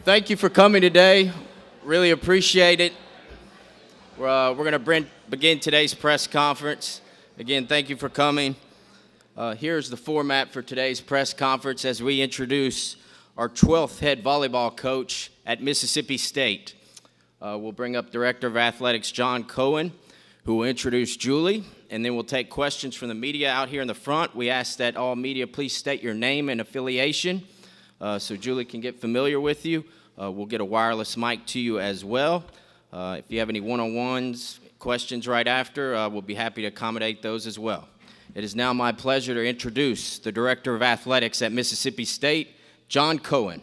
Thank you for coming today. Really appreciate it. We're going to begin today's press conference. Again, thank you for coming. Here's the format for today's press conference as we introduce our 12th head volleyball coach at Mississippi State. We'll bring up Director of Athletics John Cohen, who will introduce Julie, and then we'll take questions from the media out here in the front. We ask that all media please state your name and affiliation so Julie can get familiar with you. We'll get a wireless mic to you as well. If you have any one-on-ones, questions right after, we'll be happy to accommodate those as well. It is now my pleasure to introduce the Director of Athletics at Mississippi State, John Cohen.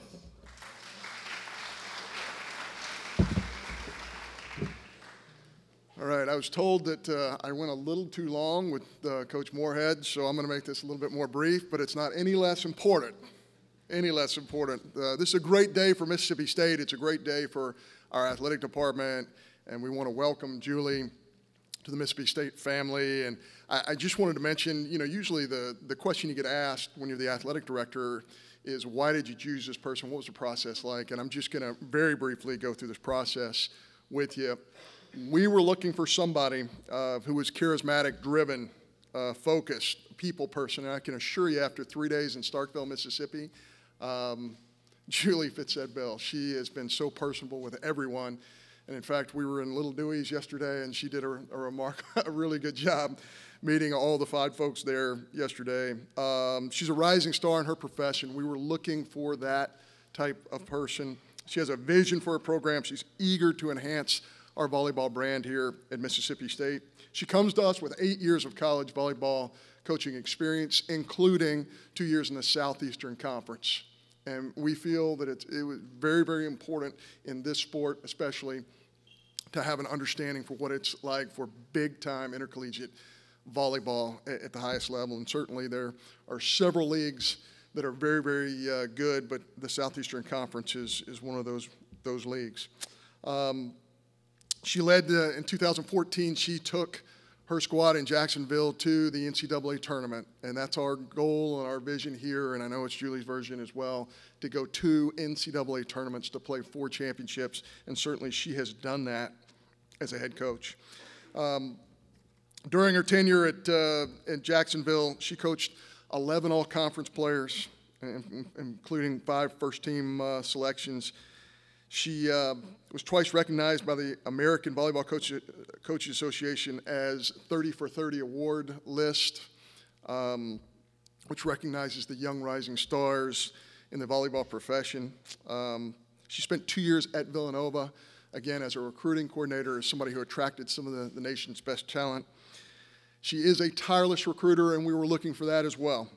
All right, I was told that I went a little too long with Coach Moorhead, so I'm going to make this a little bit more brief, but it's not any less important. This is a great day for Mississippi State. It's a great day for our athletic department, and we want to welcome Julie to the Mississippi State family. And I just wanted to mention, usually the question you get asked when you're the athletic director is, why did you choose this person? What was the process like? And I'm just going to very briefly go through this process with you. We were looking for somebody who was charismatic, driven, focused, people person. And I can assure you, after 3 days in Starkville, Mississippi, Julie fits that bill. She has been so personable with everyone. And in fact, we were in Little Dewey's yesterday, and she did a really good job meeting all the 5 folks there yesterday. She's a rising star in her profession. We were looking for that type of person. She has a vision for her program. She's eager to enhance our volleyball brand here at Mississippi State. She comes to us with 8 years of college volleyball coaching experience, including 2 years in the Southeastern Conference. And we feel that it was very, very important in this sport, especially, to have an understanding for what it's like for big-time intercollegiate volleyball at the highest level. And certainly there are several leagues that are very, very good, but the Southeastern Conference is one of those leagues. She led, in 2014, she took her squad in Jacksonville to the NCAA tournament, and that's our goal and our vision here, and I know it's Julie's version as well, to go 2 NCAA tournaments to play 4 championships, and certainly she has done that as a head coach. During her tenure at Jacksonville, she coached 11 all-conference players, including 5 first-team selections. She was twice recognized by the American Volleyball Coaches Association as 30 for 30 award list, which recognizes the young rising stars in the volleyball profession. She spent 2 years at Villanova, again, as a recruiting coordinator, as somebody who attracted some of the nation's best talent. She is a tireless recruiter, and we were looking for that as well.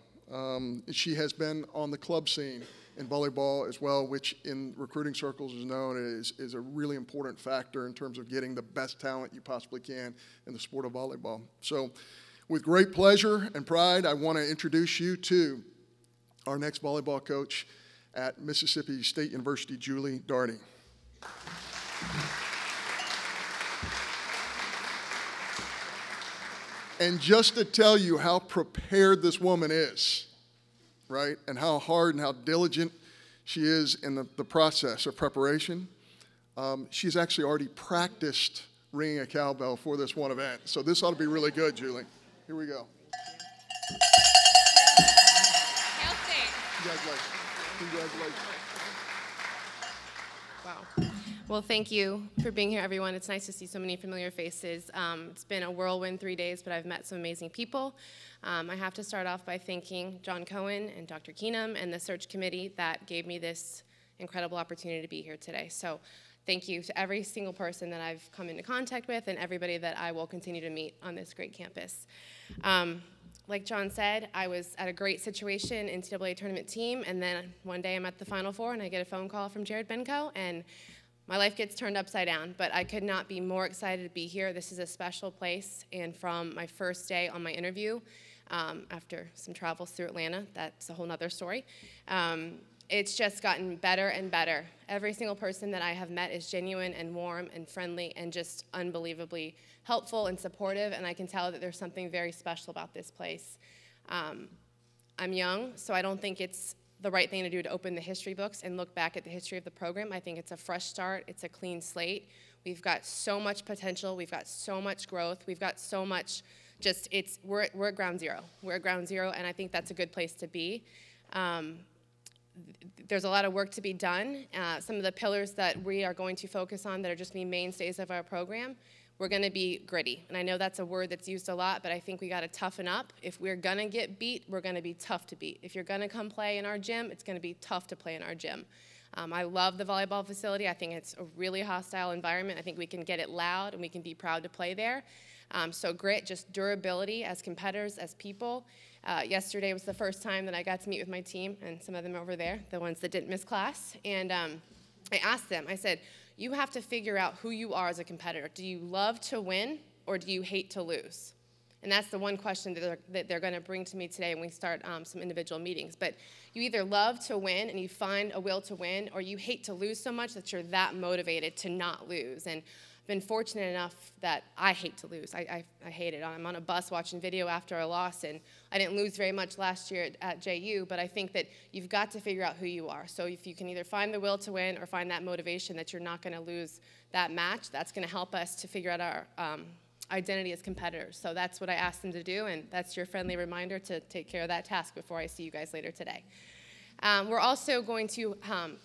She has been on the club scene in volleyball as well, which in recruiting circles is known is a really important factor in terms of getting the best talent you possibly can in the sport of volleyball. So with great pleasure and pride, I want to introduce you to our next volleyball coach at Mississippi State University, Julie Darty. And just to tell you how prepared this woman is, right, and how hard and how diligent she is in the process of preparation, she's actually already practiced ringing a cowbell for this one event. So this ought to be really good, Julie. Here we go. Congratulations. Congratulations. Wow. Well, thank you for being here, everyone. It's nice to see so many familiar faces. It's been a whirlwind 3 days, but I've met some amazing people. I have to start off by thanking John Cohen and Dr. Keenum and the search committee that gave me this incredible opportunity to be here today. So thank you to every single person that I've come into contact with and everybody that I will continue to meet on this great campus. Like John said, I was at a great situation, NCAA tournament team, and then one day I'm at the Final Four and I get a phone call from Jared Benko, and my life gets turned upside down, but I could not be more excited to be here. This is a special place, and from my first day on my interview, after some travels through Atlanta, that's a whole nother story, it's just gotten better and better. Every single person that I have met is genuine and warm and friendly and just unbelievably helpful and supportive, and I can tell that there's something very special about this place. I'm young, so I don't think it's the right thing to do to open the history books and look back at the history of the program. I think it's a fresh start. It's a clean slate. We've got so much potential. We've got so much growth. We've got so much we're at ground zero. We're at ground zero, and I think that's a good place to be. There's a lot of work to be done. Some of the pillars that we are going to focus on that are just going to be mainstays of our program, we're going to be gritty. And I know that's a word that's used a lot, but I think we got to toughen up. If we're going to get beat, we're going to be tough to beat. If you're going to come play in our gym, it's going to be tough to play in our gym. I love the volleyball facility. I think it's a really hostile environment. I think we can get it loud, and we can be proud to play there. So grit, just durability as competitors, as people. Yesterday was the first time that I got to meet with my team, and some of them over there, the ones that didn't miss class. And I asked them, I said, you have to figure out who you are as a competitor. Do you love to win, or do you hate to lose? And that's the one question that they're going to bring to me today when we start some individual meetings. But you either love to win and you find a will to win, or you hate to lose so much that you're that motivated to not lose. And I've been fortunate enough that I hate to lose. I hate it. I'm on a bus watching video after a loss, and I didn't lose very much last year at JU, but I think that you've got to figure out who you are. So if you can either find the will to win or find that motivation that you're not going to lose that match, that's going to help us to figure out our identity as competitors. So that's what I asked them to do, and that's your friendly reminder to take care of that task before I see you guys later today. We're also going to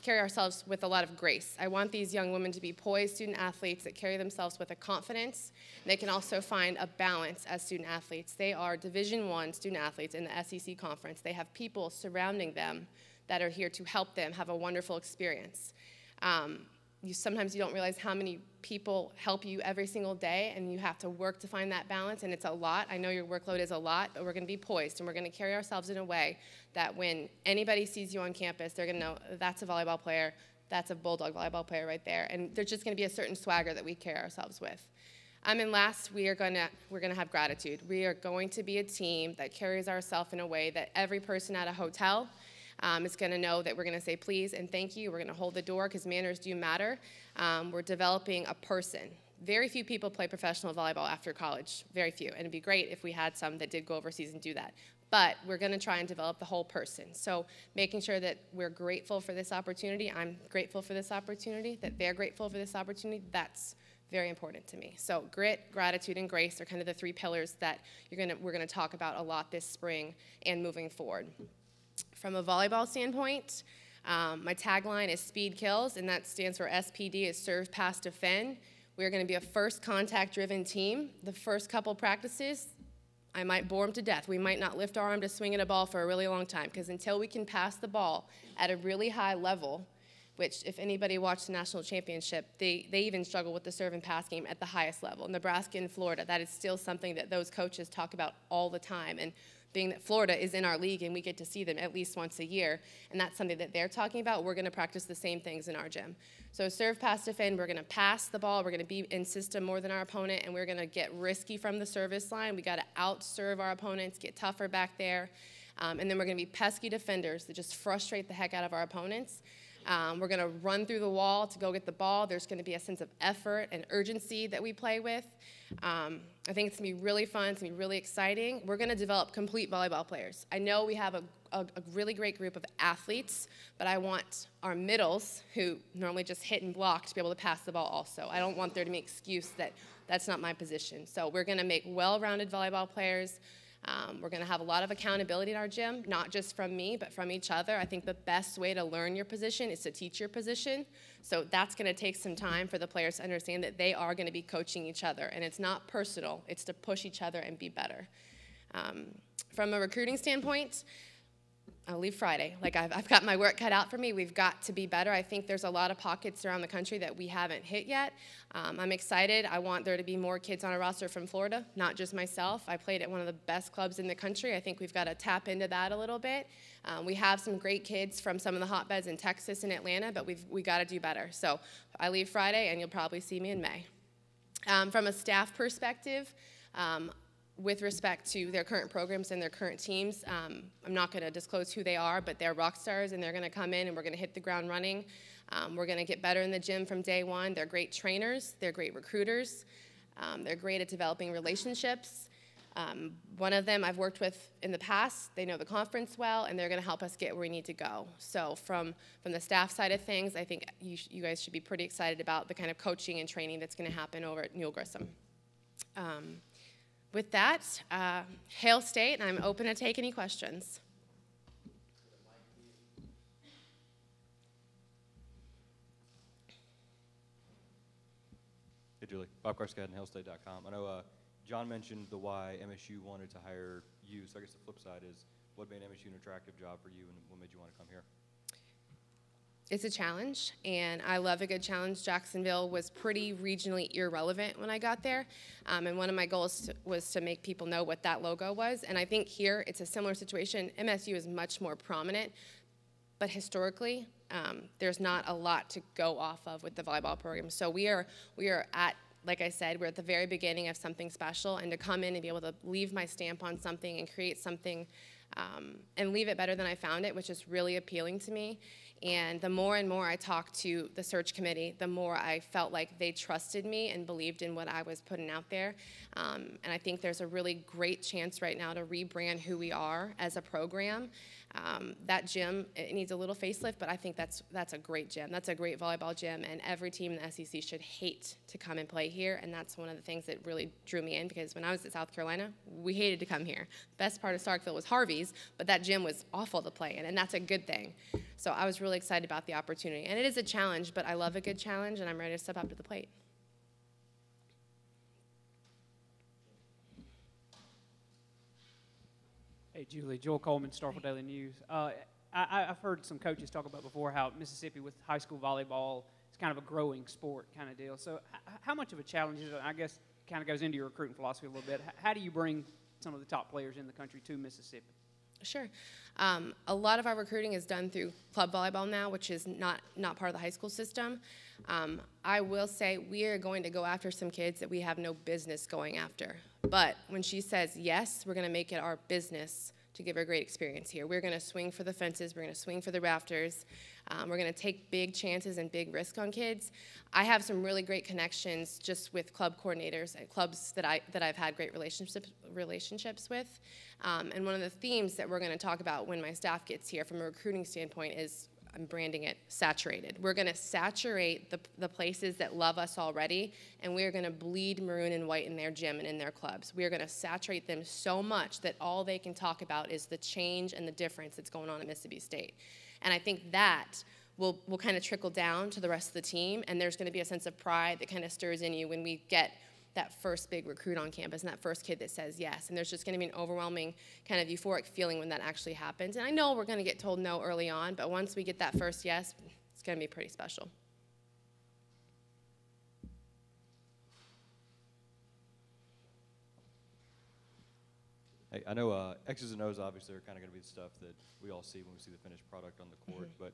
carry ourselves with a lot of grace. I want these young women to be poised student athletes that carry themselves with a confidence. They can also find a balance as student athletes. They are Division I student athletes in the SEC conference. They have people surrounding them that are here to help them have a wonderful experience. Sometimes you don't realize how many people help you every single day, and you have to work to find that balance, and it's a lot. I know your workload is a lot, but we're going to be poised, and we're going to carry ourselves in a way that when anybody sees you on campus, they're going to know that's a volleyball player, that's a Bulldog volleyball player right there, and there's just going to be a certain swagger that we carry ourselves with. And last, we're going to have gratitude. We are going to be a team that carries ourselves in a way that every person at a hotel is going to know that we're going to say please and thank you. We're going to hold the door because manners do matter. We're developing a person. Very few people play professional volleyball after college, very few. And it'd be great if we had some that did go overseas and do that. But we're going to try and develop the whole person. So making sure that we're grateful for this opportunity, I'm grateful for this opportunity, that they're grateful for this opportunity, that's very important to me. So grit, gratitude, and grace are kind of the three pillars that we're going to talk about a lot this spring and moving forward. From a volleyball standpoint, my tagline is Speed Kills, and that stands for SPD, is Serve, Pass, Defend. We're going to be a first contact-driven team. The first couple practices, I might bore them to death. We might not lift our arm to swing at a ball for a really long time, because until we can pass the ball at a really high level, which if anybody watched the national championship, they even struggle with the serve and pass game at the highest level. Nebraska and Florida, that is still something that those coaches talk about all the time. And being that Florida is in our league and we get to see them at least once a year, and that's something that they're talking about, we're going to practice the same things in our gym. So serve, pass, defend, we're going to pass the ball, we're going to be in system more than our opponent, and we're going to get risky from the service line. We got to out-serve our opponents, get tougher back there, and then we're going to be pesky defenders that just frustrate the heck out of our opponents. We're going to run through the wall to go get the ball. There's going to be a sense of effort and urgency that we play with. I think it's going to be really fun. It's going to be really exciting. We're going to develop complete volleyball players. I know we have a really great group of athletes, but I want our middles, who normally just hit and block, to be able to pass the ball also. I don't want there to be an excuse that that's not my position. So we're going to make well-rounded volleyball players. We're going to have a lot of accountability in our gym, not just from me, but from each other. I think the best way to learn your position is to teach your position. So that's going to take some time for the players to understand that they are going to be coaching each other. And it's not personal. It's to push each other and be better. From a recruiting standpoint, I'll leave Friday. Like, I've got my work cut out for me. We've got to be better. I think there's a lot of pockets around the country that we haven't hit yet. I'm excited. I want there to be more kids on our roster from Florida, not just myself. I played at one of the best clubs in the country. I think we've got to tap into that a little bit. We have some great kids from some of the hotbeds in Texas and Atlanta, but we got to do better. So I leave Friday, and you'll probably see me in May. From a staff perspective, with respect to their current programs and their current teams, I'm not going to disclose who they are, but they're rock stars, and they're going to come in, and we're going to hit the ground running. We're going to get better in the gym from day one. They're great trainers. They're great recruiters. They're great at developing relationships. One of them I've worked with in the past. They know the conference well, and they're going to help us get where we need to go. So from the staff side of things, I think you guys should be pretty excited about the kind of coaching and training that's going to happen over at Newell Grissom. With that, Hail State, and I'm open to take any questions. Hey, Julie. Bob Karskad and HailState.com. I know John mentioned the why MSU wanted to hire you, so I guess the flip side is what made MSU an attractive job for you and what made you want to come here? It's a challenge, and I love a good challenge. Jacksonville was pretty regionally irrelevant when I got there, and one of my goals was to make people know what that logo was, and I think here it's a similar situation. MSU is much more prominent, but historically, there's not a lot to go off of with the volleyball program. So we are at, like I said, we're at the very beginning of something special, and to come in and be able to leave my stamp on something and create something and leave it better than I found it, which is really appealing to me. And the more and more I talked to the search committee, the more I felt like they trusted me and believed in what I was putting out there. And I think there's a really great chance right now to rebrand who we are as a program. That gym, it needs a little facelift, but I think that's a great gym. That's a great volleyball gym, and every team in the SEC should hate to come and play here, and that's one of the things that really drew me in, because when I was at South Carolina, we hated to come here. Best part of Starkville was Harvey's, but that gym was awful to play in, and that's a good thing. So I was really excited about the opportunity, and it is a challenge, but I love a good challenge, and I'm ready to step up to the plate. Hey, Julie. Joel Coleman, Starkville Daily News. I've heard some coaches talk about before how Mississippi with high school volleyball is kind of a growing sport kind of deal. So how much of a challenge is it? I guess it kind of goes into your recruiting philosophy a little bit. How do you bring some of the top players in the country to Mississippi? Sure. A lot of our recruiting is done through club volleyball now, which is not part of the high school system. I will say we are going to go after some kids that we have no business going after. But when she says yes, we're going to make it our business to give her a great experience here. We're going to swing for the fences. We're going to swing for the rafters. We're going to take big chances and big risks on kids. I have some really great connections just with club coordinators at clubs that I've had great relationships with. And one of the themes that we're going to talk about when my staff gets here from a recruiting standpoint is, I'm branding it saturated. We're going to saturate the places that love us already, and we're going to bleed maroon and white in their gym and in their clubs. We are going to saturate them so much that all they can talk about is the change and the difference that's going on at Mississippi State. And I think that will kind of trickle down to the rest of the team, and there's going to be a sense of pride that kind of stirs in you when we get that first big recruit on campus and that first kid that says yes. And there's just going to be an overwhelming kind of euphoric feeling when that actually happens. And I know we're going to get told no early on, but once we get that first yes, it's going to be pretty special. Hey, I know X's and O's obviously are kind of going to be the stuff that we all see when we see the finished product on the court. But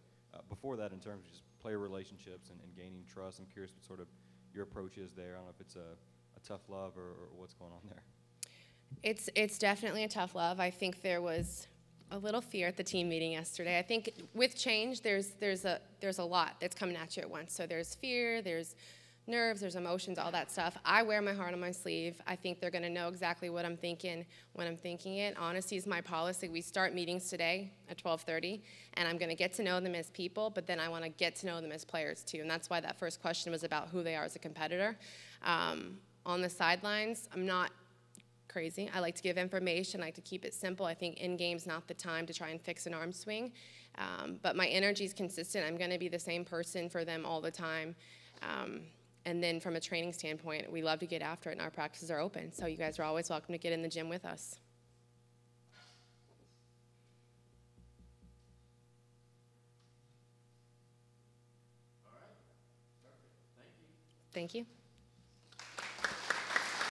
before that, in terms of just player relationships and gaining trust, I'm curious what sort of your approach is there. I don't know if it's a tough love or what's going on there. It's definitely a tough love. I think there was a little fear at the team meeting yesterday. I think with change, there's a lot that's coming at you at once. So there's fear, there's nerves, there's emotions, all that stuff. I wear my heart on my sleeve. I think they're going to know exactly what I'm thinking when I'm thinking it. Honesty is my policy. We start meetings today at 12:30, and I'm going to get to know them as people, but then I want to get to know them as players too. And that's why that first question was about who they are as a competitor. On the sidelines, I'm not crazy. I like to give information. I like to keep it simple. I think in-game's not the time to try and fix an arm swing. But my energy is consistent. I'm going to be the same person for them all the time. And then from a training standpoint, we love to get after it, and our practices are open. So you guys are always welcome to get in the gym with us. All right. Perfect. Thank you. Thank you.